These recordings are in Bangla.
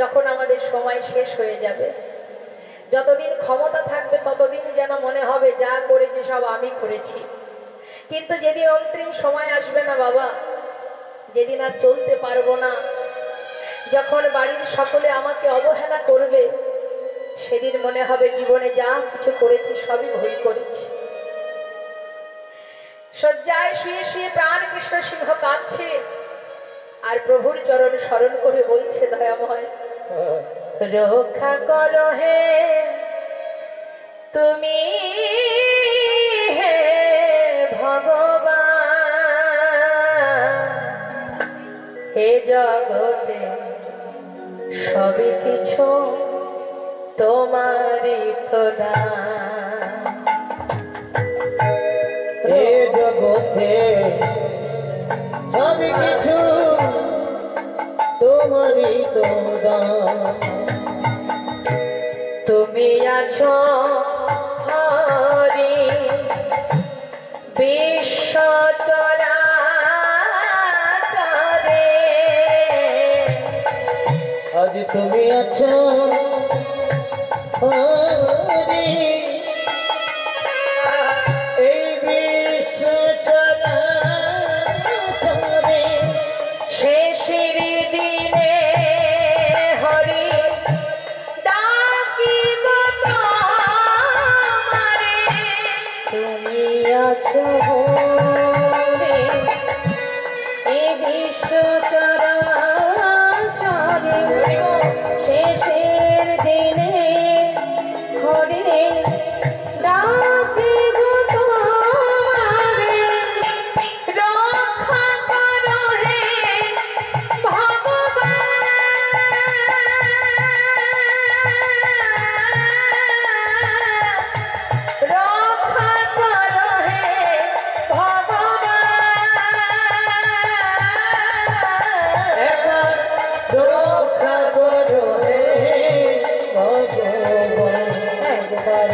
যখন আমাদের সময় শেষ হয়ে যাবে, যতদিন ক্ষমতা থাকবে ততদিন যেন মনে হবে যা করেছি সব আমি করেছি। কিন্তু যেদিন অন্তিম সময় আসবে না বাবা, যেদিন আর চলতে পারবো না, যখন বাড়ির সকলে আমাকে অবহেলা করবে, সেদিন মনে হবে জীবনে যা কিছু করেছি সবই ভুল করেছি। শয্যায় শুয়ে শুয়ে প্রাণ কৃষ্ণ সিংহ কাঁদছে আর প্রভুর চরণ স্মরণ করে বলছে, দয়াময় রক্ষা করো হে তুমি, হে ভগবান, হে জগতে সবই কিছু তোমারই তো দান। হে জগতে সবই কিছু তোমারই তো দান। তুমি আছো হরি বিশ্ব চরাচরে, আজ তুমি আছো হরি এই বিশ্ব চরাচরে। শেষের দিনে হরি ডাকি গো তোমারে, তুমি আছো হরি এই বিশ্ব চরাচরে। শেষের দিনে হরি ডাকি গো তোমারে, রক্ষা করো হে রক্ষা করো হে ভগবান, একবার রক্ষা করো হে ভগবান, একবার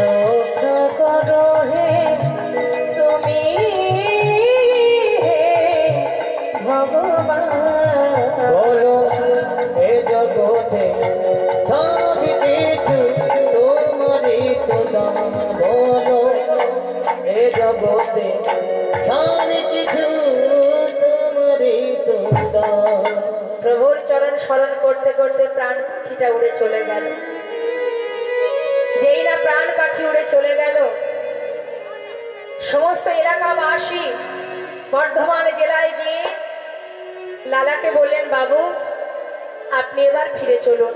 রক্ষা করো হে তুমি, হে ভগবান। বলো এ জগতে সবই কিছু তোমারই তো দান। বলো এ জগতে সবই কিছু তোমারই তো দান। প্রভুর চরণ স্মরণ করতে করতে প্রাণ পাখিটা উড়ে চলে গেল। যেই না প্রাণ পাখি উড়ে চলে গেল, সমস্ত এলাকাবাসী বর্ধমান জেলায় গিয়ে লালাকে বললেন, বাবু আপনি এবার ফিরে চলুন,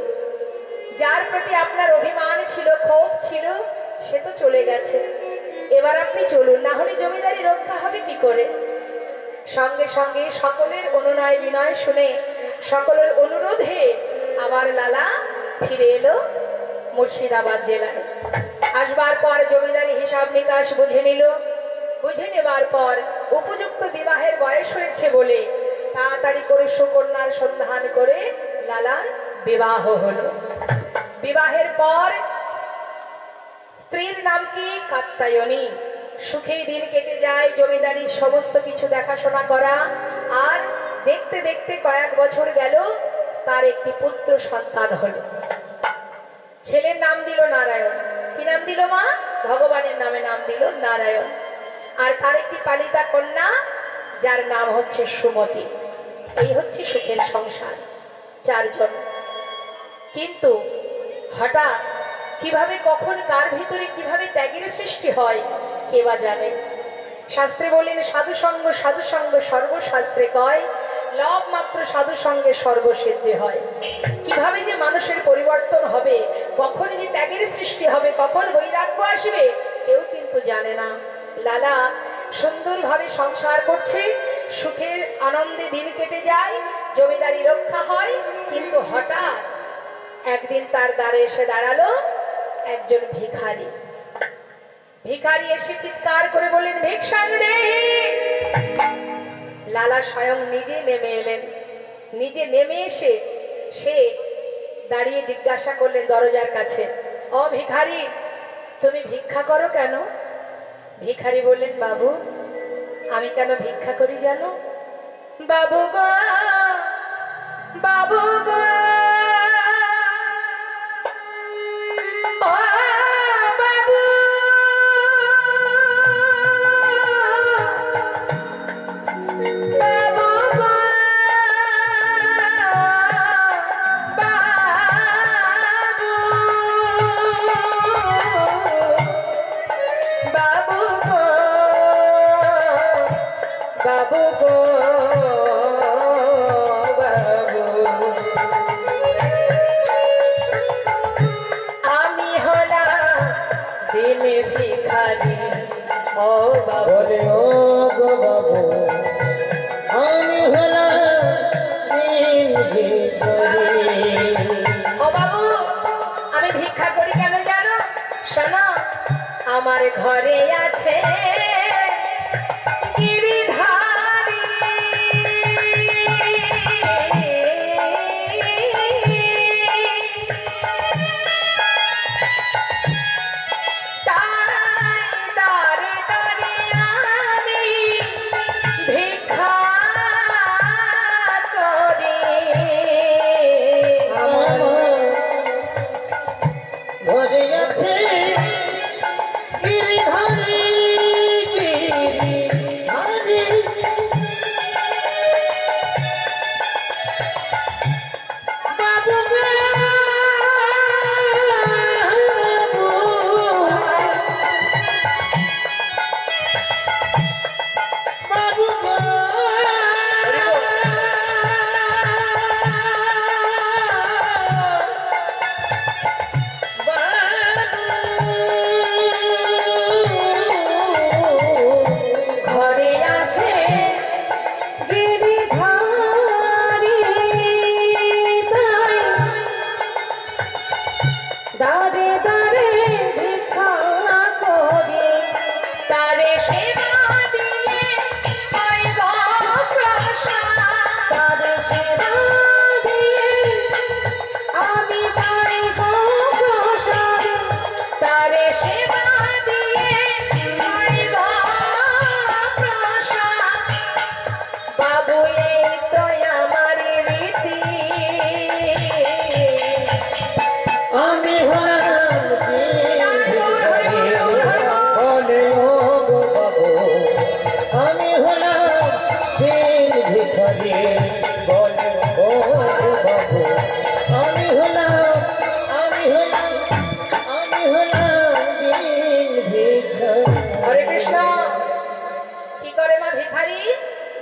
যার প্রতি আপনার অভিমান ছিল, ক্ষোভ ছিল, সে তো চলে গেছে, এবার আপনি চলুন, না হলে জমিদারি রক্ষা হবে কি করে। সঙ্গে সঙ্গে সকলের অনুনয় বিনয় শুনে, সকলের অনুরোধে আবার লালা ফিরে এলো মুর্শিদাবাদ জেলায়। আসবার পর জমিদারি হিসাব নিকাশ বুঝে নিল। বুঝে নেবার পর উপযুক্ত বিবাহের বয়স হয়েছে বলে তাড়াতাড়ি করে সুকন্যার সন্ধান করে লালার বিবাহ হলো। বিবাহের পর স্ত্রীর নাম কি? কাত্যায়নী। সুখেই দিন কেটে যায়, জমিদারির সমস্ত কিছু দেখাশোনা করা, আর দেখতে দেখতে কয়েক বছর গেল, তার একটি পুত্র সন্তান হলো। ছেলের নাম দিল নারায়ণ। কি নাম দিল মা? ভগবানের নামে নাম দিল নারায়ণ। আর তার একটি পালিতা কন্যা, যার নাম হচ্ছে সুমতি। এই হচ্ছে সুখের সংসার, চারজন। কিন্তু হঠাৎ কিভাবে, কখন, কার ভিতরে কিভাবে ত্যাগের সৃষ্টি হয় কে বা জানে। শাস্ত্রে বলেন, সাধু সঙ্গ সর্বশাস্ত্রে কয়, লব মাত্র সাধু সঙ্গে সর্বসিদ্ধি হয়। কিভাবে যে মানুষের পরিবর্তন হবে, কখন যে ত্যাগের সৃষ্টি হবে, কখন বৈরাগ্য আসবে, কেউ কিন্তু জানে না। লালা সুন্দরভাবে সংসার করছে, সুখের আনন্দে দিন কেটে যায়, জমিদারি রক্ষা হয়। কিন্তু হঠাৎ একদিন তার দ্বারে এসে দাঁড়ালো একজন ভিখারি। ভিখারি এসে চিৎকার করে বললেন, ভিক্ষাং দেহি। লালা স্বয়ং নিজে নেমে এলেন। নিজে নেমে এসে সে দাঁড়িয়ে জিজ্ঞাসা করলেন দরজার কাছে, ও ভিখারি, তুমি ভিক্ষা করো কেন? ভিখারি বললেন, বাবু আমি কেন ভিক্ষা করি জানো? বাবু গো, বাবু গো, আমার ঘরে আছে গিরিধারী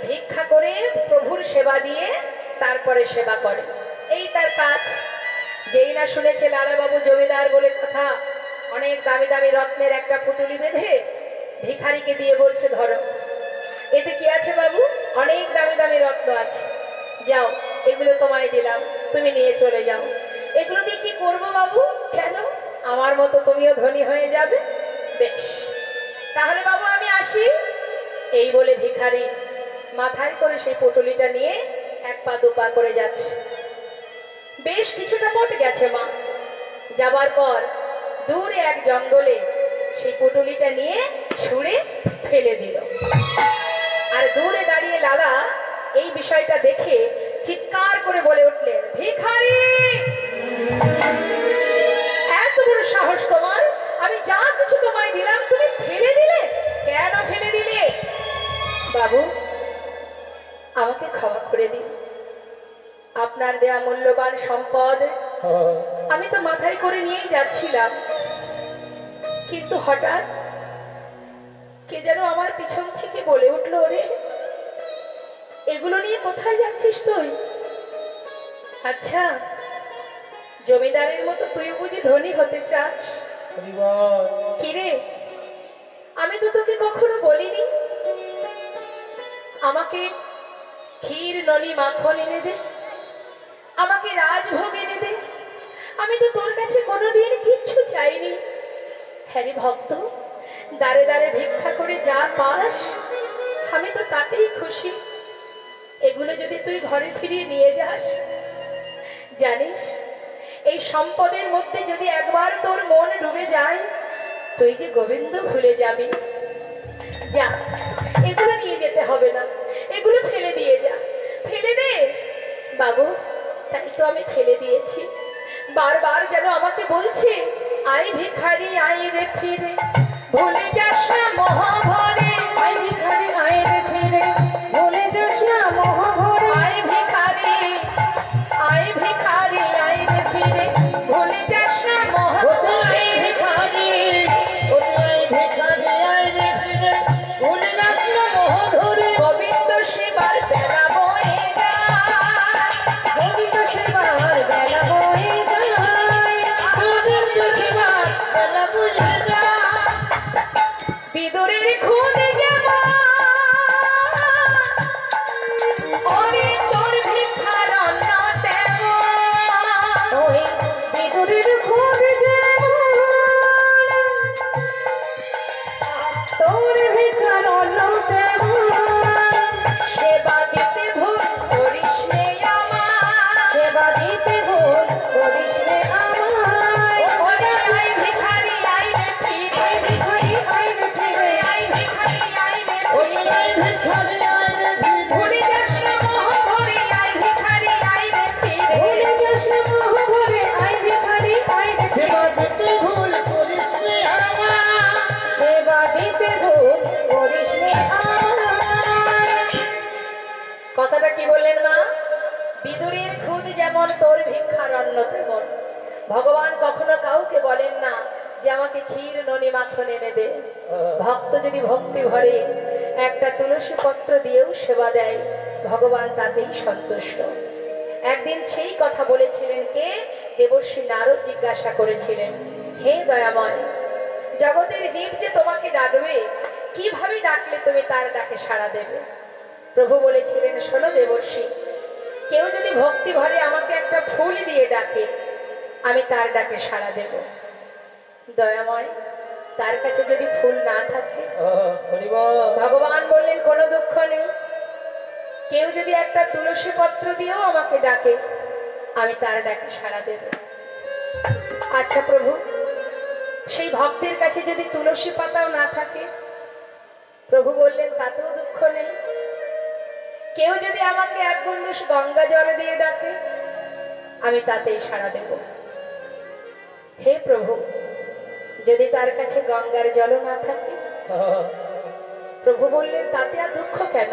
ভিক্ষা করে প্রভুর সেবা দিয়ে তারপরে সেবা করে, এই তার কাজ। যেই না শুনেছে লালা বাবু জমিদার বলে কথা, অনেক দামি দামি রত্নের একটা পুটুলি বেঁধে ভিখারিকে দিয়ে বলছে, ধরো, এতে কি আছে বাবু? অনেক দামি দামি রত্ন আছে, যাও এগুলো তোমায় দিলাম, তুমি নিয়ে চলে যাও। এগুলো দিয়ে কি করবো বাবু? কেন, আমার মতো তুমিও ধনী হয়ে যাবে। বেশ, তাহলে বাবু আমি আসি। এই বলে ভিখারি মাথায় করে সেই পুটুলিটা নিয়ে এক পা দু পা করে যাচ্ছে। বেশ কিছুটা পথ গেছে মা, যাবার পর দূরে এক জঙ্গলে সেই পুটুলিটা নিয়ে ছুঁড়ে ফেলে দিল। আর দূরে দাঁড়িয়ে লালা এই বিষয়টা দেখে চিৎকার করে বলে উঠলেন, ভিখারি, এত বড় সাহস তোমার! আমি যা কিছু তোমায় দিলাম তুমি ফেলে দিলে, কেন ফেলে দিলে? বাবু, আমাকে ক্ষমা করে দিন, আপনার দেয়া মূল্যবান সম্পদ আমি তো মাথায় করে নিয়েই যাচ্ছিলাম, কিন্তু হঠাৎ কে যেন আমার পিছন থেকে বলে উঠলো, ওরে এগুলো নিয়ে কোথায় যাচ্ছিস তুই? আচ্ছা, জমিদারের মতো তুই বুঝি ধনী হতে চাস? কিরে, আমি তো তোকে কখনো বলিনি আমাকে ক্ষীর নলি মাখন এনে দে, আমাকে রাজভোগ এনে দে? আমি তো তোর কাছে কোনোদিন কিচ্ছু চাইনি। হ্যাঁ রে ভক্ত, দাঁড়ে দাঁড়ে ভিক্ষা করে যা পাস আমি তো তাতেই খুশি। এগুলো যদি তুই ঘরে ফিরিয়ে নিয়ে যাস, জানিস এই সম্পদের মধ্যে যদি একবার তোর মন ডুবে যায়, তুই যে গোবিন্দ ভুলে যাবি। যা, এগুলো নিয়ে যেতে হবে না, এগুলো ফেলে দিয়ে যা, ফেলে দে। বাবু, তাই তো আমি ফেলে দিয়েছি। বারবার যেন আমাকে বলছে, আই ভিখারি আয় রে ফিরে, ভুলে যাস না মহাভরে। আই ভিখারি আয় রে ফিরে, ভুলে যাস না মহাভরে। আই ভিখারি, আই ভিখারি আয় রে ফিরে, ভুলে যাস না মহাভরে। ভিখারি, আই ভিখারি আয় রে ফিরে, ভুলে যাস না মহাভরে। গোবিন্দ সেবার বেলা বয়ে যায়, গোবিন্দ সেবার বেলা বয়ে যায়, গোবিন্দ সেবার বেলা বয়ে যায়। বিদুরের খুদে যেমন তোর ভিক্ষার অন্ন তেমন। ভগবান কখনো কাউকে বলেন না যে আমাকে ক্ষীর ননি মাখন এনে দে। ভক্ত যদি ভক্তি ভরে একটা তুলসী পত্র দিয়েও সেবা দেয়, ভগবান তাতেই সন্তুষ্ট। একদিন সেই কথা বলেছিলেন কে? দেবর্ষি নারদ জিজ্ঞাসা করেছিলেন, হে দয়াময়, জগতের জীব যে তোমাকে ডাকবে, কিভাবে ডাকলে তুমি তার ডাকে সাড়া দেবে? প্রভু বলেছিলেন, শোনো দেবর্ষি, কেউ যদি ভক্তি ভরে আমাকে একটা ফুল দিয়ে ডাকে, আমি তার ডাকে সাড়া দেব। দয়াময়, তার কাছে যদি ফুল না থাকে? ভগবান বললেন, কোনো দুঃখ নেই, কেউ যদি একটা তুলসী পত্র দিয়েও আমাকে ডাকে, আমি তার ডাকে সাড়া দেব। আচ্ছা প্রভু, সেই ভক্তের কাছে যদি তুলসী পাতাও না থাকে? প্রভু বললেন, তাতেও দুঃখ নেই, কেউ যদি আমাকে এক গুণ্ডুস গঙ্গা জল দিয়ে ডাকে, আমি তাতেই সাড়া দেব। হে প্রভু, যদি তার কাছে গঙ্গার জল না থাকে? প্রভু বললেন, তাতে আর দুঃখ কেন?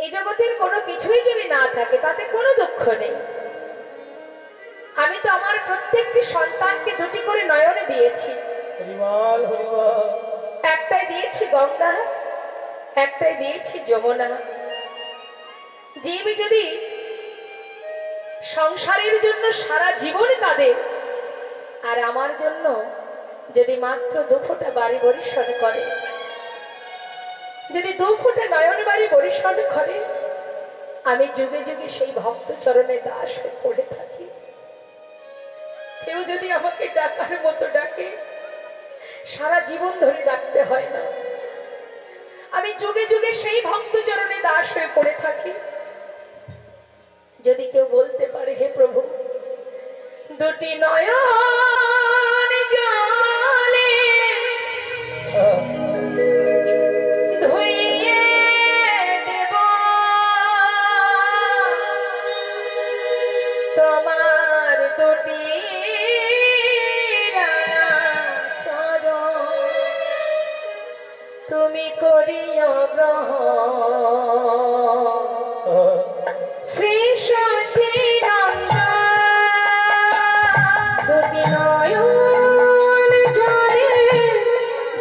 এই জগতের কোনো কিছুই যদি না থাকে, তাতে কোনো দুঃখ নেই। আমি তো আমার প্রত্যেকটি সন্তানকে দুটি করে নয়নে দিয়েছি। একটাই দিয়েছি গঙ্গা, একটাই দিয়েছি যমুনা। জীব যদি সংসারের জন্য সারা জীবন কাঁদে, আর আমার জন্য যদি মাত্র দুফোঁটা বাড়ি বরিশন করে, যদি দুফোঁটা নয়ন বাড়ি বরিশন করে, আমি যুগে যুগে সেই ভক্ত চরণে দাস হয়ে পড়ে থাকি। কেউ যদি আমাকে ডাকার মতো ডাকে, সারা জীবন ধরে ডাকতে হয় না, আমি যুগে যুগে সেই ভক্ত চরণে দাস হয়ে পড়ে থাকি। যদি কেউ বলতে পারে, হে প্রভু, দুটি নয়ন জলে ধুইয়ে দেব তোমার দুটি চরণ, তুমি করিও গ্রহণ। শ্রী সচিদানন্দ দুটি নয়ন জলে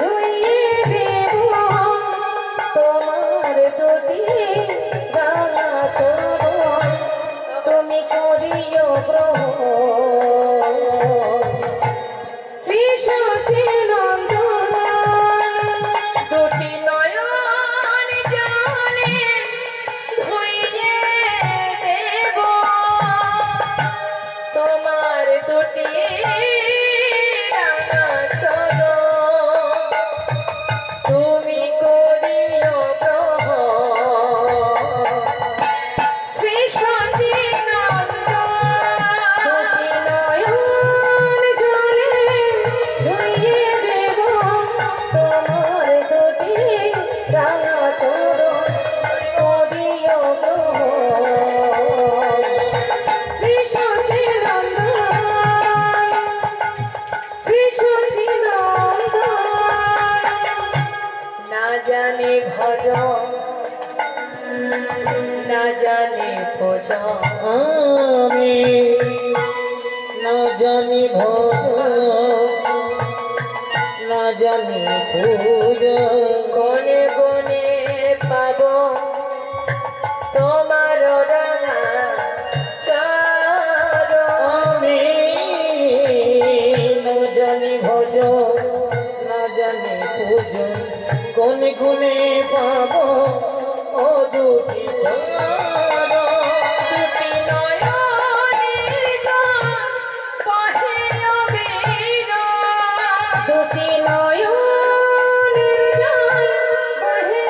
ধুইয়ে দেব তোমার দুটি রাঙা চরণ, তুমি করিও গ্রহণ। শ্রী সচিদানন্দ দুটি নয়ন জলে ধুইয়ে দেব তোমার দুটি রাঙা চরণ, তুমি করিও গ্রহণ। শ্রী সচিদানন্দ দুটি নয়ন জলে ধুইয়ে দেব তোমার দুটি রাঙা চরণ, করিও গ্রহণ। শ্রী সচিদানন্দ, শ্রী সচিদানন্দ। না জানি ভজন, না জানি ভজন, আমি না জানি ভজন, না জানি পূজন, কোনে কোনে পাব তোমার রাঙা চরণ। আমি না জানি ভজন, না জানি পূজন, কোনে কোনে পাবো ও দুটি চরণ। দুটি নয়নের জল বহে অবিরাম, দুটি নয়নের জল বহে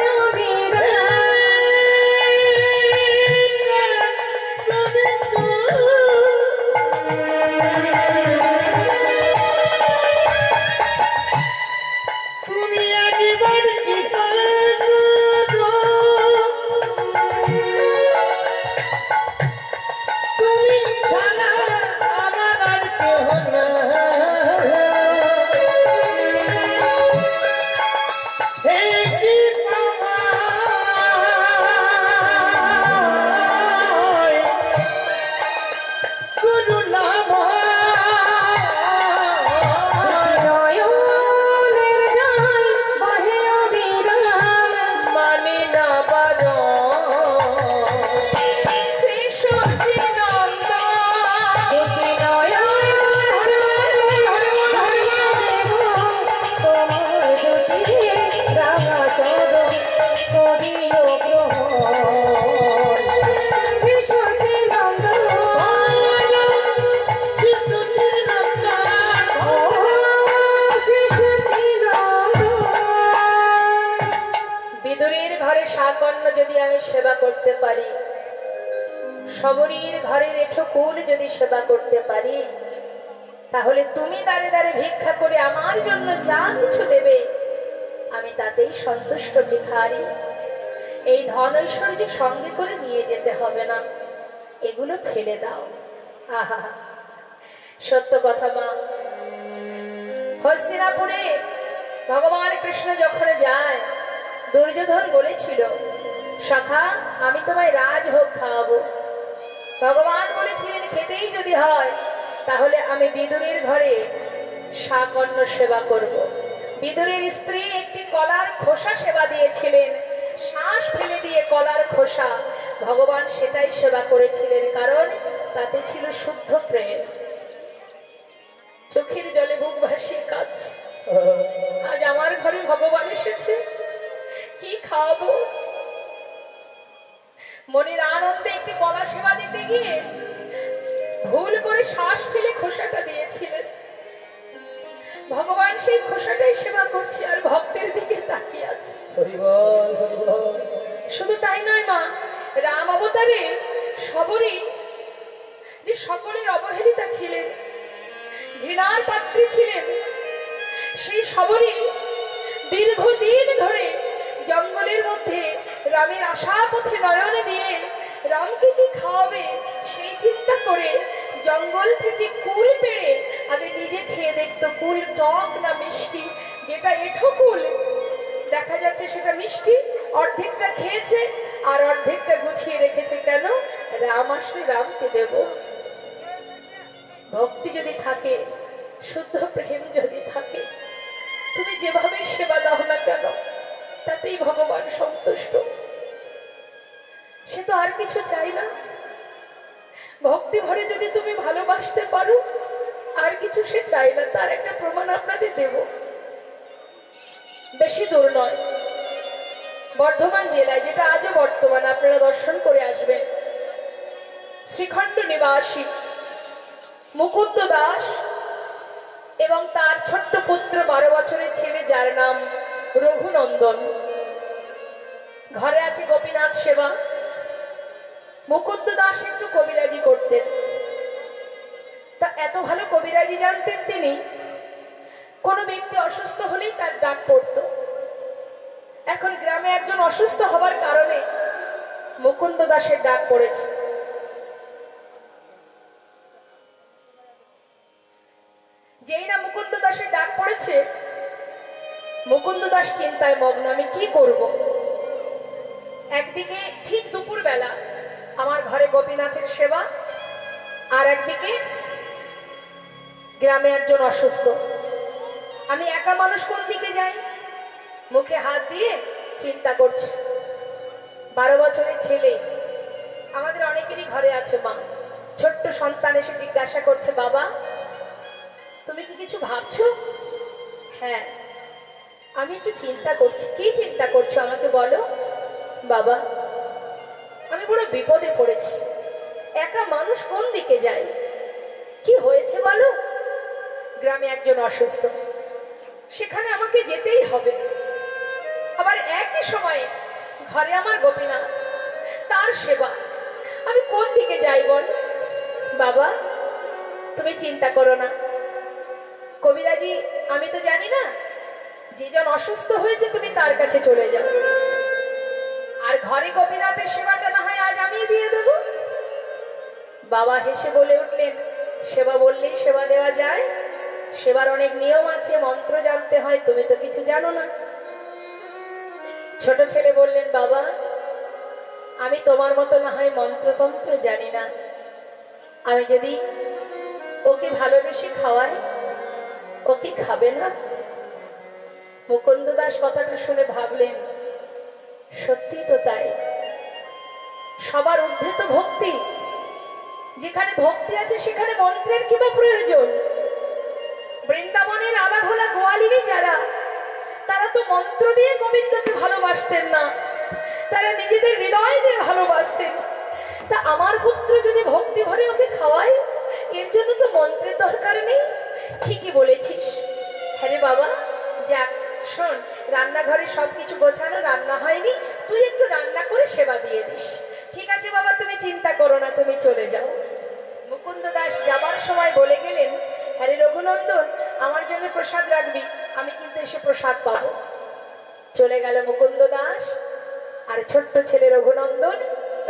তুমি একবার কি সবরীর ঘরের এঠো কুল যদি সেবা করতে পারি, তাহলে তুমি দাঁড়ে দাঁড়ে ভিক্ষা করে আমার জন্য যা কিছু দেবে আমি তাতেই সন্তুষ্ট ভিখারি। এই ধন ঐশ্বর্য সঙ্গে করে নিয়ে যেতে হবে না, এগুলো ফেলে দাও। আহা, সত্য কথা মা। হস্তিনাপুরে ভগবান কৃষ্ণ যখন যায়, দুর্যোধন বলেছিল, সখা আমি তোমায় রাজভোগ খাওয়াবো। ভগবান বলেছিলেন, খেতেই যদি হয় তাহলে আমি বিদুরের ঘরে শাকন্য সেবা করব। বিদুরের স্ত্রী একটি কলার খোসা সেবা দিয়েছিলেন, শ্বাস ফেলে দিয়ে কলার খোসা, ভগবান সেটাই সেবা করেছিলেন, কারণ তাতে ছিল শুদ্ধ প্রেম। চোখের জলে বুক ভাসিয়ে কাজ, আজ আমার ঘরে ভগবান এসেছে, কি খাওয়াবো? মনের আনন্দে একটি কলা সেবা দিতে গিয়ে ভুল করে শ্বাস ফেলে খোসাটা দিয়েছিলেন। ভগবান সেই খোসাটাই সেবা করছে আর ভক্তের দিকে তাকিয়ে আছে। শুধু তাই নয় মা, রাম অবতারে সবরই যে সকলের অবহেলিতা ছিলেন, ঘৃণার পাত্রী ছিলেন, সেই সবরই দীর্ঘদিন ধরে জঙ্গলের মধ্যে রামের আশা পথে নয়নে দিয়ে রামকে কি খাওয়াবে সেই চিন্তা করে জঙ্গল থেকে কুল পেড়ে আগে নিজে খেয়ে দেখতো কুল টক না মিষ্টি। যেটা এঠো কুল দেখা যাচ্ছে সেটা মিষ্টি, অর্ধেকটা খেয়েছে আর অর্ধেকটা গুছিয়ে রেখেছে। কেন? রাম আসলে রামকে দেব। ভক্তি যদি থাকে, শুদ্ধ প্রেম যদি থাকে, তুমি যেভাবে সেবা দাও না কেন তাতেই ভগবান সন্তুষ্ট। সে তো আর কিছু চাই না। ভক্তি ভরে যদি তুমি ভালোবাসতে পারো, আর কিছু সে চাই না। তার একটা প্রমাণ আপনাদের দেব। বেশি দূর নয়, বর্ধমান জেলায়, যেটা আজও বর্তমান, আপনারা দর্শন করে আসবেন, শ্রীখণ্ড নিবাসী মুকুন্দ দাস এবং তার ছোট্ট পুত্র 12 বছরের ছেলে, যার নাম রঘুনন্দন। ঘরে আছে গোপীনাথ সেবা। মুকুন্দ দাস একটু কবিরাজি করতেন, তা এত ভালো কবিরাজি জানতেন তিনি, কোন ব্যক্তি অসুস্থ হলেই তার ডাক পড়ত। এখন গ্রামে একজন অসুস্থ হবার কারণে মুকুন্দ দাসের ডাক পড়েছে। যেই না মুকুন্দ দাসের ডাক পড়েছে, মুকুন্দ দাস চিন্তায় মগ্ন, আমি কি করব। একদিকে ঠিক দুপুর বেলা আমার ঘরে গোপীনাথের সেবা, আর একদিকে গ্রামে একজন অসুস্থ। আমি একা মানুষ, কোন দিকে যাই? মুখে হাত দিয়ে চিন্তা করছি। 12 বছরের ছেলে, আমাদের অনেকেরই ঘরে আছে মা। ছোট্ট সন্তান এসে জিজ্ঞাসা করছে, বাবা তুমি কি কিছু ভাবছো? হ্যাঁ, আমি একটু চিন্তা করছি। কি চিন্তা করছো আমাকে বলো। বাবা আমি বড় বিপদে পড়েছি, একা মানুষ কোন দিকে যায়? কি হয়েছে বলো। গ্রামে একজন অসুস্থ, সেখানে আমাকে যেতেই হবে। আবার একই সময়ে ঘরে আমার গোপীনাথ, তার সেবা, আমি কোন দিকে যাই বল। বাবা তুমি চিন্তা করো না, কবিরাজি আমি তো জানি না, যেজন অসুস্থ হয়েছে তুমি তার কাছে চলে যাও, আর ঘরে গোপীনাথের সেবাটা না হয় আজ আমি দিয়ে দেব। বাবা হেসে বলে উঠলেন, সেবা বললেই সেবা দেওয়া যায়? সেবার অনেক নিয়ম আছে, মন্ত্র জানতে হয়, তুমি তো কিছু জানো না। ছোট ছেলে বললেন, বাবা আমি তোমার মতো না হয় মন্ত্রতন্ত্র জানি না, আমি যদি ওকে ভালোবেসে খাওয়াই, ও কি খাবে না? মুকুন্দ দাস কথাটা শুনে ভাবলেন, সত্যি তো তাই। সবার ঊর্ধ্বে তো ভক্তি, যেখানে ভক্তি আছে সেখানে মন্ত্রের কি বা প্রয়োজন? বৃন্দাবনের আলাভোলা গোয়ালিনী যারা, তারা তো মন্ত্র দিয়ে গোবিন্দকে ভালোবাসতেন না, তারা নিজেদের হৃদয় দিয়ে ভালোবাসতেন। তা আমার পুত্র যদি ভক্তি ভরে ওকে খাওয়ায়, এর জন্য তো মন্ত্রের দরকার নেই। ঠিকই বলেছিস। হ্যাঁ রে বাবা, যাক শোন, রান্নাঘরে সবকিছু গোছানো, রান্না হয়নি, তুই একটু রান্না করে সেবা দিয়ে দিস। ঠিক আছে বাবা, তুমি চিন্তা করো না, তুমি চলে যাও। মুকুন্দ দাস যাবার সময় বলে গেলেন, হ্যারে রঘুনন্দন, আমার জন্য প্রসাদ রাখবি, আমি কিন্তু এসে প্রসাদ পাবো। চলে গেল মুকুন্দ দাস। আর ছোট্ট ছেলে রঘুনন্দন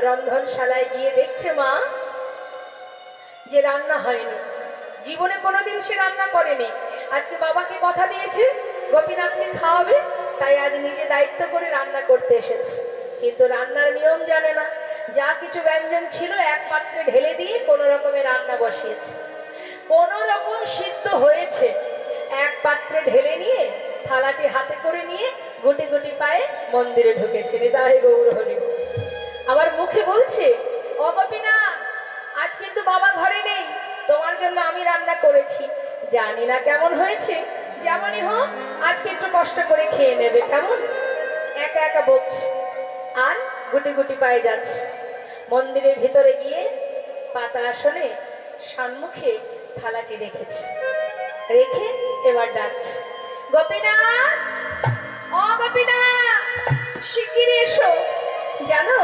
রন্ধনশালায় গিয়ে দেখছে মা যে রান্না হয়নি, জীবনে কোনোদিন সে রান্না করেনি। আজকে বাবাকে কথা দিয়েছে গোপীনাথকে খাওয়াবে, তাই আজ নিজে দায়িত্ব করে রান্না করতে এসেছে। কিন্তু রান্নার নিয়ম জানে না, যা কিছু ব্যঞ্জন ছিল এক পাত্রে ঢেলে দিয়ে কোনো রকমে রান্না বসিয়েছে। কোনো রকম সিদ্ধ হয়েছে, এক পাত্রে ঢেলে নিয়ে থালাটি হাতে করে নিয়ে গুটি গুটি পায়ে মন্দিরে ঢুকেছে। নিতাই গৌর হরি। আবার মুখে বলছে, ও গোপীনাথ, আজ কিন্তু বাবা ঘরে নেই, তোমার জন্য আমি রান্না করেছি, জানি না কেমন হয়েছে, যেমনই হোক আজকে একটু কষ্ট করে খেয়ে নেবে, কেমন? একা একা বকছে আর গুটি গুটি পায়ে যাচ্ছে। মন্দিরের ভিতরে গিয়ে পাতা আসনে সম্মুখে থালাটি রেখেছে, রেখে এবার ডাকছে, গোপীনাথ, ও গোপীনাথ, শিগগিরই এসো, জানো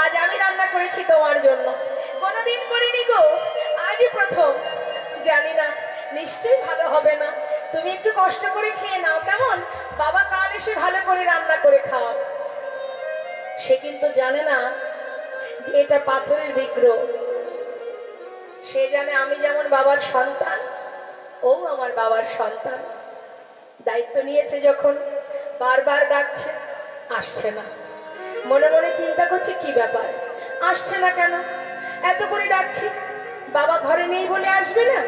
আজ আমি রান্না করেছি তোমার জন্য, কোনোদিন করিনি গো, আজই প্রথম, জানি না নিশ্চয়ই ভালো হবে না, তুমি একটু কষ্ট করে খেয়ে নাও, কেমন? বাবা কাল এসে ভালো করে রান্না করে খাও। সে কিন্তু জানে না যে এটা পাথরের বিগ্রহ। সে জানে আমি যেমন বাবার সন্তান, ও আমার বাবার সন্তান। দায়িত্ব নিয়েছে যখন, বারবার ডাকছে, আসছে না। মনে মনে চিন্তা করছে কি ব্যাপার, আসছে না কেন? এত করে ডাকছি, বাবা ঘরে নেই বলে আসবে না?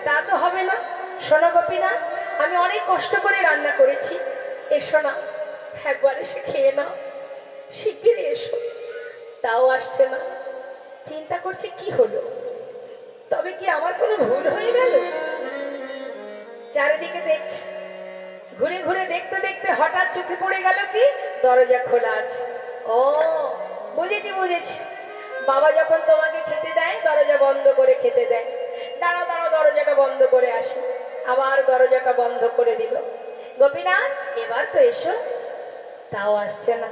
তা তো হবে না। শোনো গোপীনাথ, আমি অনেক কষ্ট করে রান্না করেছি, এসো না, একবার এসে খেয়ে নাও, শিগগিরই এসো। তাও আসছে না। চিন্তা করছে কি হলো, তবে কি আমার কোনো ভুল হয়ে গেল? চারিদিকে দেখছে, ঘুরে ঘুরে দেখতে দেখতে হঠাৎ চোখে পড়ে গেল কি দরজা খোলা আছে। ও বুঝেছি বুঝেছি, বাবা যখন তোমাকে খেতে দেয় দরজা বন্ধ করে খেতে দেয়। দাঁড়াও দাঁড়াও, দরজাটা বন্ধ করে আসে। আবার দরজাটা বন্ধ করে দিল। গোপীনাথ, এবার তো এসো। তাও আসছে না।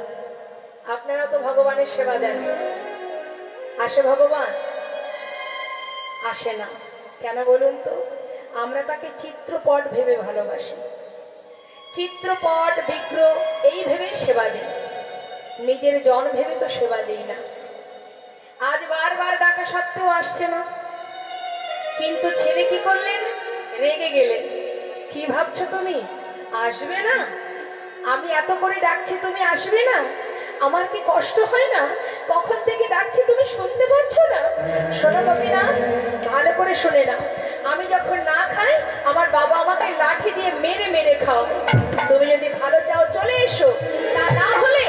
আপনারা তো ভগবানের সেবা দেন, আসে ভগবান? আসে না। কেন বলুন তো? আমরা তাকে চিত্রপট ভেবে ভালোবাসি, চিত্রপট বিগ্রহ এই ভেবে সেবা দিই, নিজের জন ভেবে তো সেবা দিই না। আজ বারবার ডাকা সত্ত্বেও আসছে না। কিন্তু ছেলে কি করলেন? রেগে গেলেন। কি ভাবছো তুমি, আসবে না? আমি এত করে ডাকছি, তুমি আসবে না? আমার কি কষ্ট হয় না? কখন থেকে ডাকছি, তুমি শুনতে পাচ্ছ না? শোনো গোপীনাথ, ভালো করে শুনে না। আমি যখন না খাই, আমার বাবা আমাকে লাঠি দিয়ে মেরে মেরে খাও। তুমি যদি ভালো চাও চলে এসো, তা না হলে,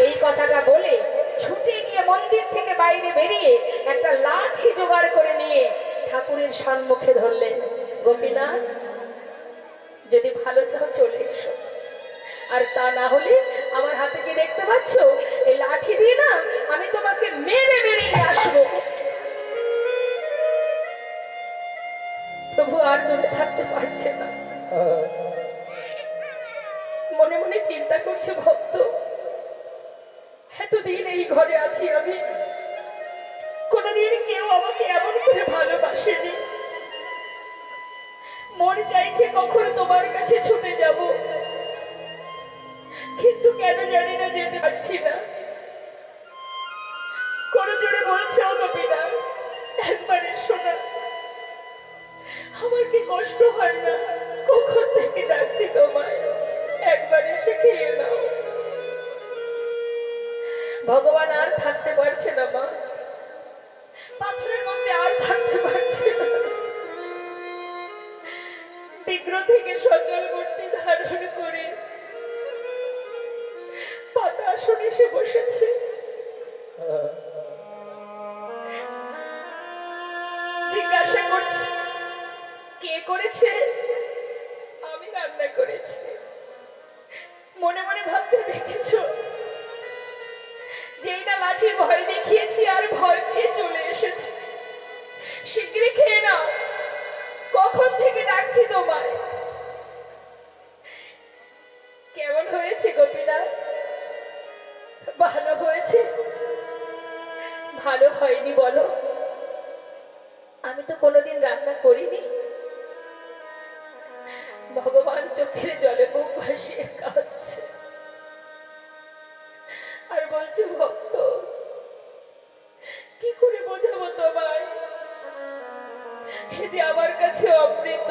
এই কথাটা বলে ছুটে গিয়ে মন্দির থেকে বাইরে বেরিয়ে একটা লাঠি জোগাড় করে নিয়ে ঠাকুরের সম্মুখে ধরলেন। গোপীনাথ, যদি ভালো চাও চলে এসো, আর তা না হলে আমার হাতে কি দেখতে পাচ্ছ, এই লাঠি দিয়ে না আমি তোমাকে মেরে মেরে নিয়ে আসবো। প্রভু আর দূরে থাকতে পারছে না। মনে মনে চিন্তা করছে, ভক্ত, এতদিন এই ঘরে আছি আমি, কোনদিন কেউ আমাকে এমন করে ভালোবাসেনি। মন চাইছে কখন তোমার কাছে ছুটে যাব, কিন্তু কেন জানি না, যেতে পারছি না। কোনো জোরে বলছে, ও গোপীনাথ, একবার এসো না, আমার কি কষ্ট হয় না? কখন থেকে ডাকছি তোমায়, একবার এসে খেয়ে নাও। ভগবান আর থাকতে পারছে না মা, পাথরের মধ্যে আর থাকতে পারছে না। বিগ্রহ থেকে সচল মূর্তি ধারণ করে পাতা আসনে এসে বসেছে। জিজ্ঞাসা করছে, কে করেছে? আমি রান্না করেছি। মনে মনে ভাবছে, দেখেছো, যেই না লাঠির ভয় দেখিয়েছি আর ভয় পেয়ে চলে এসেছে। শিগগিরই খেয়ে নাও, কখন থেকে ডাকছি তোমায়। কেমন হয়েছে গোপীনাথ? ভালো হয়েছে? ভালো হয়নি বলো? আমি তো কোনোদিন রান্না করিনি। ভগবান চোখের জলে বুক ভাসিয়ে কাঁদছে আর বলছে, ভক্ত কি করে বোঝাবো তোমায় যে আমার কাছে অমৃত।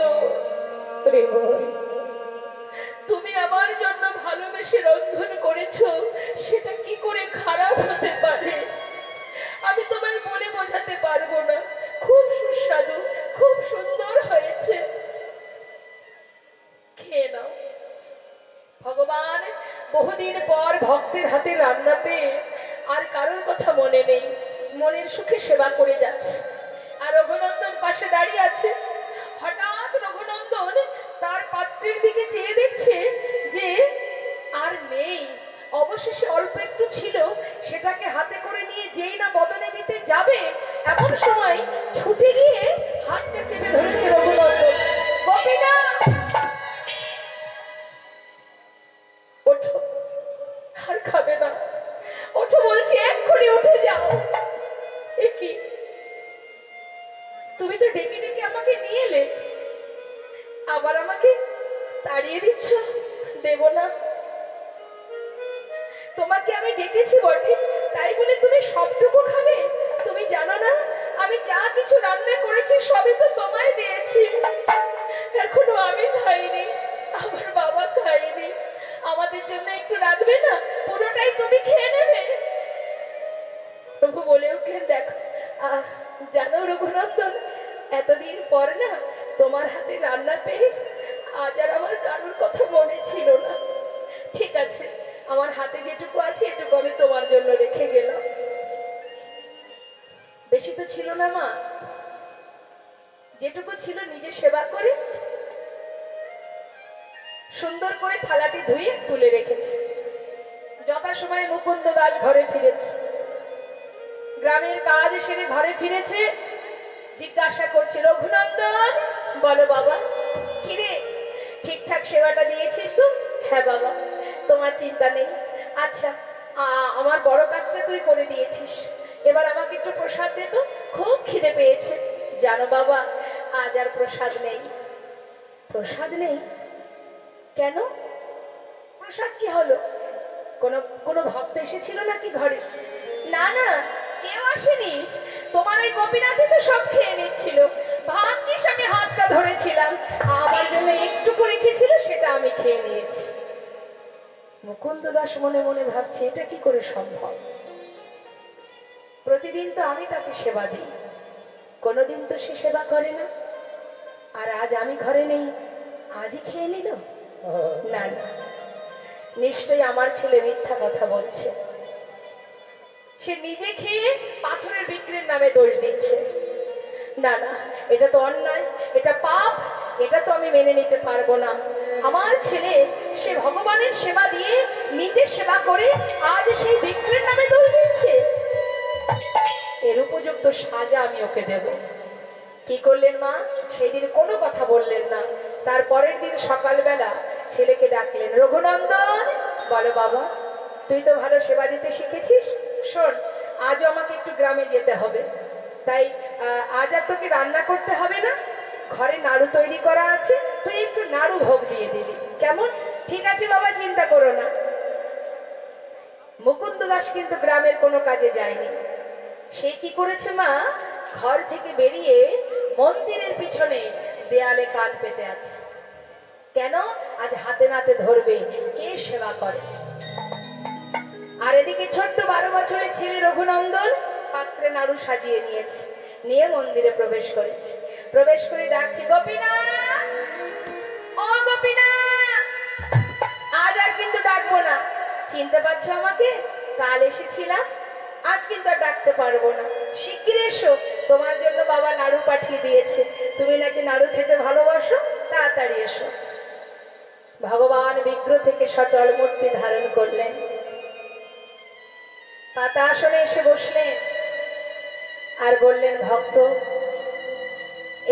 তুমি আমার জন্য ভালোবেসে রন্ধন করেছো, সেটা কি করে খারাপ হতে পারে? আমি তোমায় বলে বোঝাতে পারবো না। খুব সুস্বাদু, খুব সুন্দর হয়েছে, খেয়ে নাও। ভগবান বহুদিন পর ভক্তের হাতে রান্না পেয়ে আর কারোর কথা মনে নেই, মনের সুখে সেবা করে যাচ্ছে। আর রঘুনন্দন পাশে দাঁড়িয়ে আছে। হঠাৎ রঘুনন্দন তার পাত্রের দিকে চেয়ে দেখছে যে আর নেই, অবশেষে অল্প একটু ছিল, সেটাকে হাতে করে নিয়ে যেই না বদনে দিতে যাবে, এমন সময় ছুটে গিয়ে হাতটা চেপে ধরেছে রঘুনন্দন। গোপীনা, ওঠো, আর খাবে না, ওঠো বলছি, এক্ষুনি উঠে যাও। এ কি, তুমি তো ডেকে ডেকে আমাকে নিয়ে এলে, আবার আমাকে তাড়িয়ে দিচ্ছ? দেব না। তোমাকে আমি ডেকেছি বটে, তাই বলে তুমি সবটুকু খাবে? তুমি জানো না আমি যা কিছু রান্না করেছি সবই তো তোমায় দিয়েছি, এখনো আমি খাইনি, আমার বাবা খাইনি। আমাদের জন্য একটু রাখবে না? পুরোটাই তুমি খেয়ে নেবে। প্রভু বলে উঠলেন, দেখো জানো রঘুনন্দন, এতদিন পর না তোমার হাতে রান্না পেয়ে আজ আর আমার কারোর কথা মনে ছিল না। ঠিক আছে, আমার হাতে যেটুকু আছে এটুকু আমি তোমার জন্য রেখে গেলাম। বেশি তো ছিল না মা, যেটুকু ছিল নিজে সেবা করে সুন্দর করে থালাটি ধুয়ে তুলে রেখেছে। যথাসময়ে মুকুন্দ দাস ঘরে ফিরেছে, গ্রামের কাজ সেরে ঘরে ফিরেছে। জিজ্ঞাসা করছে, রঘুনন্দন বলো বাবা, কিরে ঠিকঠাক সেবাটা দিয়েছিস তো? হ্যাঁ বাবা, তোমার চিন্তা নেই। আচ্ছা, আমার বড় কাজটা তুই করে দিয়েছিস, এবার আমাকে একটু প্রসাদ দে তো, খুব খিদে পেয়েছে। জানো বাবা, আজ আর প্রসাদ নেই। প্রসাদ নেই? কেন? প্রসাদ কি হলো? কোনো ভক্ত এসেছিল নাকি ঘরে? না না, কেউ আসেনি। তোমার ওই গোপীনাথই তো সব খেয়ে নিচ্ছিল। ভাগ্যিস আমি হাতটা ধরেছিলাম, আমার জন্য একটুকু রেখেছিল, সেটা আমি খেয়ে নিয়েছি। মুকুন্দ দাস মনে মনে ভাবছে, এটা কি করে সম্ভব? প্রতিদিন তো আমি তাকে সেবা দিই, কোনোদিন তো সে সেবা করে না, আর আজ আমি ঘরে নেই, আজই খেয়ে নিল। না না, নিশ্চয়ই আমার ছেলে মিথ্যা কথা বলছে। সে নিজে খেয়ে পাথরের বিক্রির নামে দোষ দিচ্ছে। না না, এটা তো অন্যায়, এটা পাপ, এটা তো আমি মেনে নিতে পারবো না। আমার ছেলে সে ভগবানের সেবা দিয়ে নিজে সেবা করে আজ সেই বিক্রির নামে দোষ দিচ্ছে। এর উপযুক্ত সাজা আমি ওকে দেব। কি করলেন মা? সেদিন কোনো কথা বললেন না। তার পরের দিন সকালবেলা ছেলেকে ডাকলেন, রঘুনন্দন বলো বাবা, তুই তো ভালো সেবা দিতে শিখেছিস, শোন আজও আমাকে একটু গ্রামে যেতে হবে, তাই আজ আর তোকে রান্না করতে হবে না, ঘরে নাড়ু তৈরি করা আছে, তুই একটু নাড়ু ভোগ দিয়ে দিবি, কেমন? ঠিক আছে বাবা, চিন্তা করো না। মুকুন্দ দাস কিন্তু গ্রামের কোনো কাজে যায়নি। সে কি করেছে মা? ঘর থেকে বেরিয়ে মন্দিরের পিছনে দেয়ালে কান পেতে আছে। কেন? আজ হাতে নাতে ধরবে কে সেবা করে। আর এদিকে ছোট্ট 12 বছরের ছেলে রঘুনন্দন পাত্রে নাড়ু সাজিয়ে নিয়েছে, নিয়ে মন্দিরে প্রবেশ করেছে। প্রবেশ করে ডাকছে, গোপীনা, ও গোপীনা। আজ আর কিন্তু ডাকবো না, চিনতে পারছো আমাকে? কাল এসেছিলাম, আজ কিন্তু আর ডাকতে পারবো না। শিগগির এসো, তোমার জন্য বাবা নাড়ু পাঠিয়ে দিয়েছে, তুমি নাকি নাড়ু খেতে ভালোবাসো, তাড়াতাড়ি এসো। ভগবান বিগ্রহ থেকে সচল মূর্তি ধারণ করলেন, পাতা আসনে এসে বসলেন আর বললেন, ভক্ত,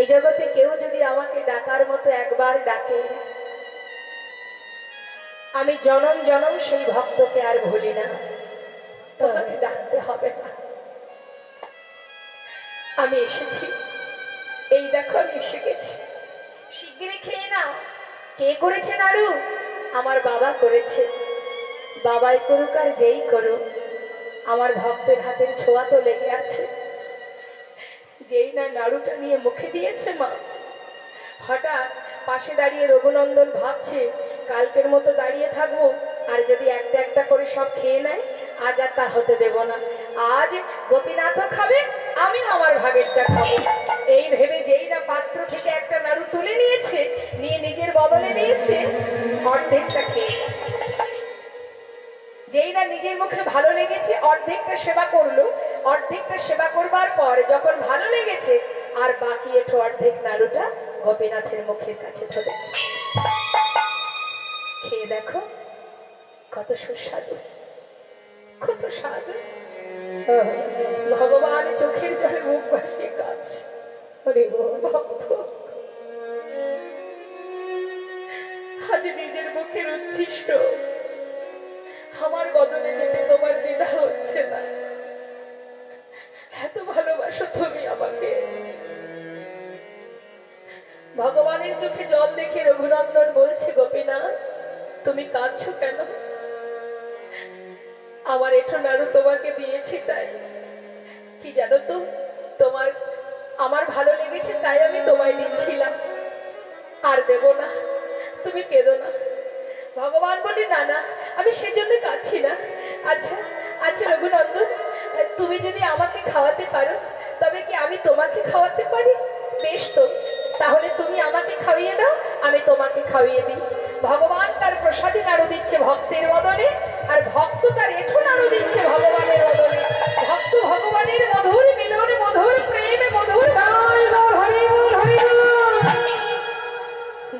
এই জগতে কেউ যদি আমাকে ডাকার মতো একবার ডাকে, আমি জনম জনম সেই ভক্তকে আর ভুলি না, তোমাকে ডাকতে হবে না। আমি এসেছি, এই দেখো আমি এসে গেছি, শিগগিরই খেয়ে নাও। কে করেছে নাড়ু? আমার বাবা করেছে। বাবাই করুক আর যেই করুক, আমার ভক্তের হাতের ছোঁয়া তো লেগে আছে। যেই না নাড়ুটা নিয়ে মুখে দিয়েছে মা, হঠাৎ পাশে দাঁড়িয়ে রঘুনন্দন ভাবছে কালকের মতো দাঁড়িয়ে থাকবো, আর যদি একটা একটা করে সব খেয়ে নেয়, আজ আর তা হতে দেব না। আজ গোপীনাথও খাবে, আমিও আমার ভাগেরটা খাবো। এই ভেবে যেই না পাত্র থেকে একটা নাড়ু তুলে নিয়েছে, নিয়ে নিজের বদলে দিয়েছে, অর্ধেকটা খেয়ে। যেই না নিজের মুখে ভালো লেগেছে, অর্ধেকটা সেবা করলো। অর্ধেকটা সেবা করবার পর যখন ভালো লেগেছে, আর বাকি একটু অর্ধেক নাড়ুটা গোপীনাথের মুখের কাছে ধরেছে। খেয়ে দেখো কত সুস্বাদু, কত স্বাদ। ভগবান চোখের জলে মুখ ভাসিয়ে কাঁদছে। ওরে ভক্ত, আজ নিজের মুখের উচ্ছিষ্ট আমার বদলে দিতে তোমার দ্বিধা হচ্ছে না। এত ভালোবাসো তুমি আমাকে। ভগবানের চোখে জল দেখে রঘুনন্দন বলছে, গোপীনাথ তুমি কাঁদছো কেন? আমার এঠো নাড়ু তোমাকে দিয়েছি তাই। কি জানো তো, তোমার আমার ভালো লেগেছে তাই আমি তোমায় দিচ্ছিলাম, আর দেব না, তুমি কেঁদো না। ভগবান বলি, না না, আমি সেজন্য কাঁদছি না। আচ্ছা আচ্ছা রঘুনন্দন, তুমি যদি আমাকে খাওয়াতে পারো, তবে কি আমি তোমাকে খাওয়াতে পারি? বেশ তো, তাহলে তুমি আমাকে খাইয়ে দাও, আমি তোমাকে খাইয়ে দিই। ভগবান তার প্রসাদী নাড়ু দিচ্ছে ভক্তের বদলে, আর ভক্ত তার এঠো নাড়ু দিচ্ছে ভগবানের বদলে। ভক্ত ভগবানের মধুর মিলন, মধুর প্রেম, মধুর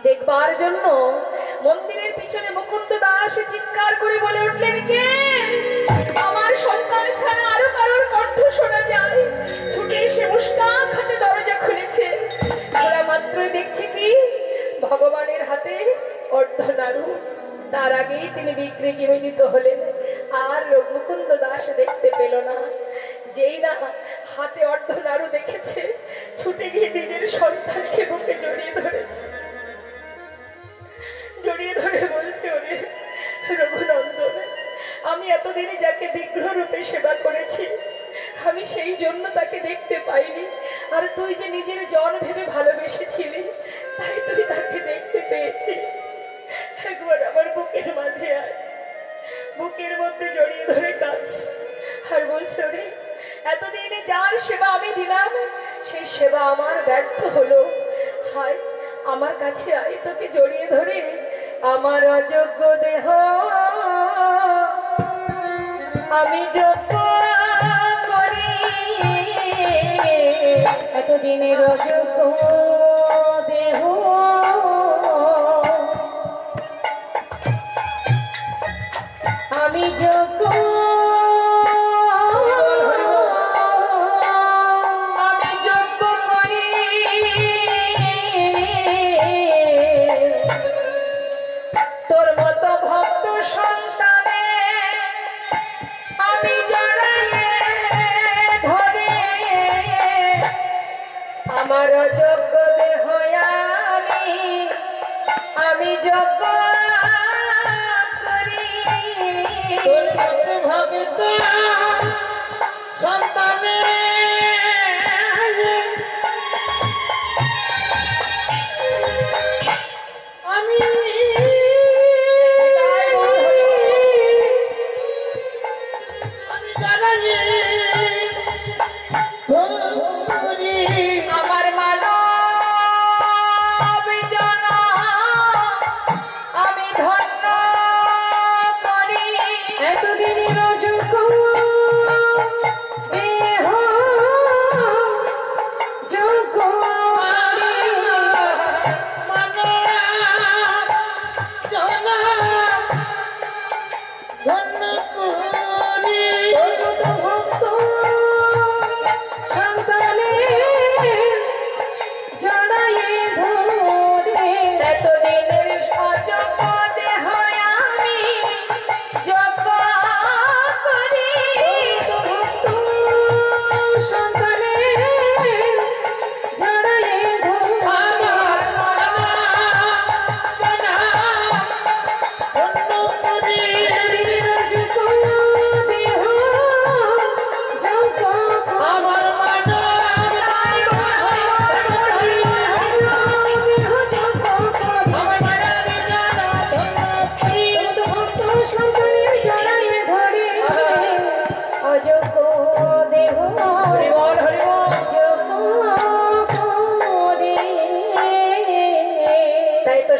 দেখবার জন্য মন্দিরের পিছনে মুকুন্দ দাস চিৎকার করে বলে উঠলেন, কে? আমার সন্তান ছাড়া আরো কারোর কণ্ঠ শোনা যায়। ছুটে এসে মুস্তাক হাতে দরজা খুলেছে। খোলা মাত্রই দেখছে কি, ভগবানের হাতে অর্ধ নাড়ু। তার আগেই তিনি বিক্রিকে মিলিত হলেন, আর মুকুন্দ দাস দেখতে পেল না। যেই না হাতে অর্ধ নাড়ু দেখেছে, ছুটে গিয়ে নিজের সন্তানকে বুকে জড়িয়ে ধরেছে। জড়িয়ে ধরে বলছে, ওরে রঘুনন্দন, আমি এতদিনে যাকে বিগ্রহ রূপে সেবা করেছি, আমি সেই জন্য তাকে দেখতে পাইনি। আর তুই যে নিজের জন ভেবে ভালোবেসেছিলি, তাই তুই তাকে দেখতে পেয়েছিস। একবার আমার বুকের মাঝে আয়। বুকের মধ্যে জড়িয়ে ধরে কাজ আর বলছে, ওরে এতদিনে যার সেবা আমি দিলাম, সেই সেবা আমার ব্যর্থ হলো। হায় আমার কাছে আয়, তোকে জড়িয়ে ধরে আমার অযোগ্য দেহ আমি যোগ্য করি। এতদিনের অযোগ্য দেহ আমি যোগ্য, আমি যোগ্য করি। তোর মতো ভক্ত সন্তানে আমি জড়াইয়ে ধরে, আমার যোগ্য দেহ আমি যোগ্য করি। তোর মতো ভক্ত সন্তানে আমি আমার মানব জন আমি ধন্য করি। এতদিনের অযোগ্য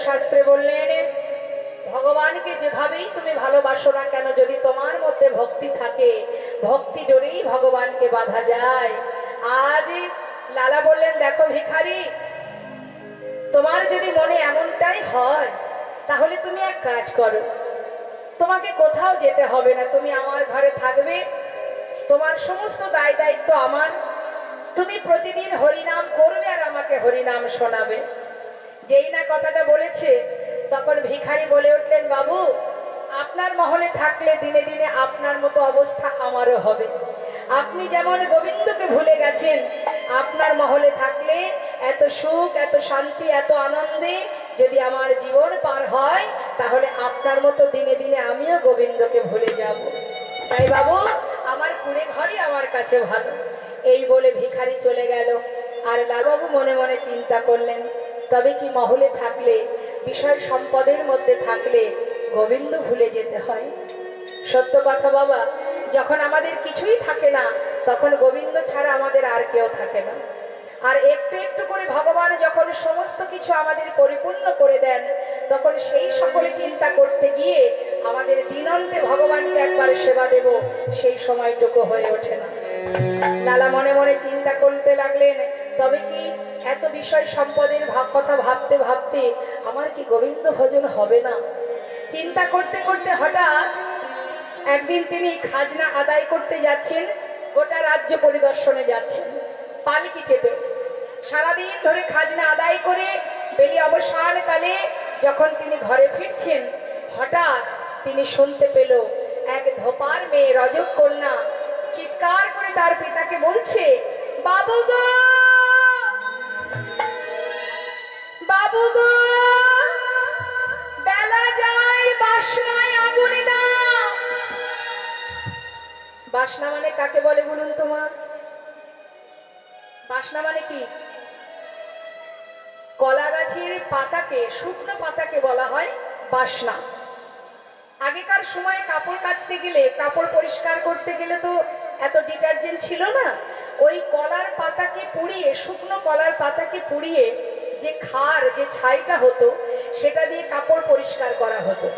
শাস্ত্রে বললেন, ভগবানকে যেভাবেই তুমি ভালোবাসো না কেন, যদি তোমার মধ্যে ভক্তি থাকে, ভক্তি ডোরেই ভগবানকে বাঁধা যায়। আজ লালা বললেন, দেখো ভিখারি, তোমার যদি মনে এমনটাই হয় তাহলে তুমি এক কাজ করো, তোমাকে কোথাও যেতে হবে না, তুমি আমার ঘরে থাকবে, তোমার সমস্ত দায় দায়িত্ব আমার, তুমি প্রতিদিন হরিনাম করবে আর আমাকে হরিনাম শোনাবে। যেই না কথাটা বলেছে তখন ভিখারি বলে উঠলেন, বাবু, আপনার মহলে থাকলে দিনে দিনে আপনার মতো অবস্থা আমারও হবে। আপনি যেমন গোবিন্দকে ভুলে গেছেন, আপনার মহলে থাকলে এত সুখ, এত শান্তি, এত আনন্দে যদি আমার জীবন পার হয়, তাহলে আপনার মতো দিনে দিনে আমিও গোবিন্দকে ভুলে যাব। তাই বাবু, আমার কুড়ে ঘরই আমার কাছে ভালো। এই বলে ভিখারি চলে গেল। আর লালবাবু মনে মনে চিন্তা করলেন, তবে কি মহলে থাকলে, বিষয় সম্পদের মধ্যে থাকলে গোবিন্দ ভুলে যেতে হয়? সত্য কথা বাবা, যখন আমাদের কিছুই থাকে না তখন গোবিন্দ ছাড়া আমাদের আর কেউ থাকে না। আর একটু একটু করে ভগবান যখন সমস্ত কিছু আমাদের পরিপূর্ণ করে দেন, তখন সেই সকলে চিন্তা করতে গিয়ে আমাদের দিনান্তে ভগবানকে একবার সেবা দেব, সেই সময়টুকু হয়ে ওঠে না। লালা মনে মনে চিন্তা করতে লাগলেন, তবে কি এত বিষয় সম্পদের কথা ভাবতে ভাবতে আমার কি গোবিন্দ ভজন হবে না? চিন্তা করতে করতে হঠাৎ একদিন তিনি খাজনা আদায় করতে যাচ্ছেন, গোটা রাজ্য পরিদর্শনে যাচ্ছেন পালকি চেপে। সারাদিন ধরে খাজনা আদায় করে বেলি অবসানকালে যখন তিনি ঘরে ফিরছেন, হঠাৎ তিনি শুনতে পেল এক ধোপার মেয়ে রজকন্যা চিৎকার করে তার পিতাকে বলছে, বাবু গো, বাবু গো, বেলা যায়, বাসনায় আগুন দাও। বাসনা মানে কাকে বলে বলুন তোমার? বাসনা মানে কি? কলা গাছের পাতাকে, শুকনো পাতাকে বলা হয় বাসনা। আগেকার সময় কাপড় কাচতে গেলে, কাপড় পরিষ্কার করতে গেলে তো এত ডিটারজেন্ট ছিল না। ওই কলার পাতাকে পুড়িয়ে, শুকনো কলার পাতাকে পুড়িয়ে যে খার, যে ছাইটা হতো, সেটা দিয়ে কাপড় পরিষ্কার করা হতো।